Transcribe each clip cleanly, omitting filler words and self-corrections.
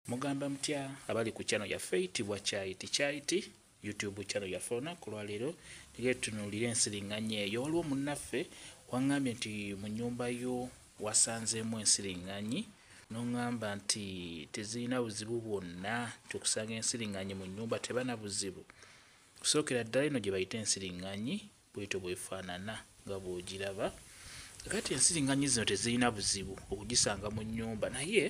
Mugamba mutya abali ku channel ya Faitibwa Chaiti YouTube channel ya Fona kulwalero nige tunulira ensiriŋŋanyi eyo waliwo munnaffe wangambye nti mu nnyumba yo wasanzeemu ensiriŋŋanyi n'oŋŋamba nti tezirina buzibu bwonna kyokusanga ensiriŋŋanyi mu nnyumba tebana buzibu. Kusookera ddala eno gye bayita ensiriŋŋanyi bwetyo bwefaanana nga bw'ogiraba. Kati ensiriŋŋanyi zino tezirina buzibu okugisanga mu nnyumba, naye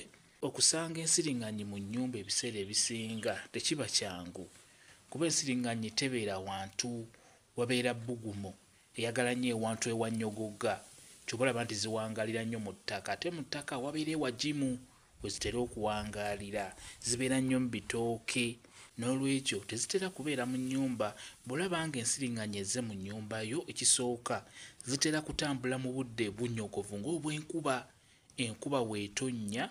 okusanga ensiriŋŋanyi mu nnyumba ebiseera ebisinga tekiba kyangu kuba ensiriŋŋanyi tebeera wantu wabeera bbugumu eyagala nnyo ewantu ewannyogoga ky'oba olaba nti ziwangaalira nnyo mu ttaka, ate mu ttaka wabeera ewagimu we zitera okuwangaalira, zibeera nnyo mu bitooke, n'olwekyo tezitera kubeera mu nnyumba. Bw'olaba nga ensiriŋŋanyi ezze mu nnyumba yo, ekisooka zitera kutambula mu budde bunnyogovu ng'obw'enkuba. Enkuba bw'etonnya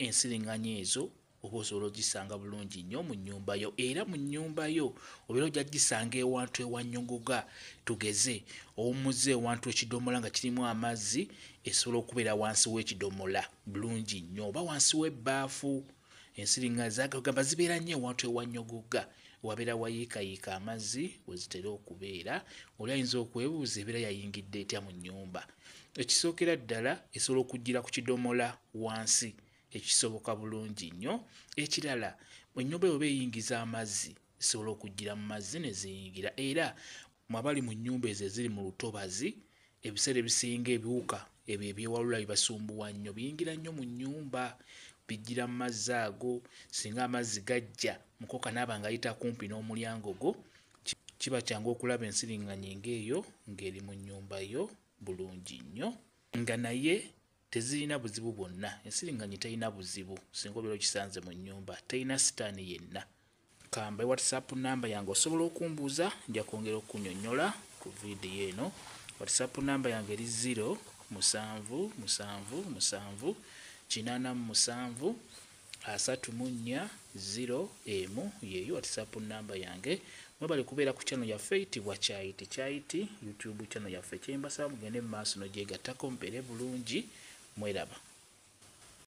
ensiriŋŋanyi ezo oba osobola ogisanga bulungi nnyo mu nnyumba yo, era mu nnyumba yo obeera ojja gisanga ewantu ewannyogoga. Tugeze owummuza ewantu ekidomola nga kirimu amazzi, esobola okubeera wansi w'ekidomola bulungi nnyo oba wansi w'ebbaafu. Ensiriŋŋanyi zagamba zibeera nnyo ewantu ewannyogoga wabeera wayiikayiika amazzi we zitera okubeera. Oli ayinza okwebuuza ebeera yayingidde etya mu nnyumba. Ekisookera ddala esobola okujjira ku kidomola wansi ekisoboka bulungi nnyo. Ekirala ennyumba yo oba eyingiza amazzi zisobola okujjira mu mazzi ne ziyingira, era mwabali mu nnyumba ezo eziri mu lutobazi ebiseera ebisinga ebiwuka ebyo ebyewalula bibasumbuwa nnyo biyingira nnyo mu nnyumba, bijjira mu mazzi ago. Singa amazzi gajja mukoka naaba ng'ayita kumpi n'omulyango gwo, kiba kyangu okulaba ensiriŋŋanyi ng'eyo ng'eri mu nnyumba yo bulungi nnyo, nga naye tezirina buzibu bwonna. Ensiriŋŋanyi terina buzibu singa obeera ogisanze mu nnyumba, terina sitaani yenna. Kambe WhatsApp namba yange osobola okumbuuza, nja kwongera okunnyonnyola ku vidiyo eno. WhatsApp namba yange eri 0778734 yeyo WhatsApp namba yange. Mwebale kubeera ku channel ya Faitibwa Chaiti YouTube channel yaffe. Kyembasaba mugende mu maaso n'ogyegattako mbeere bulungi. Mweraba.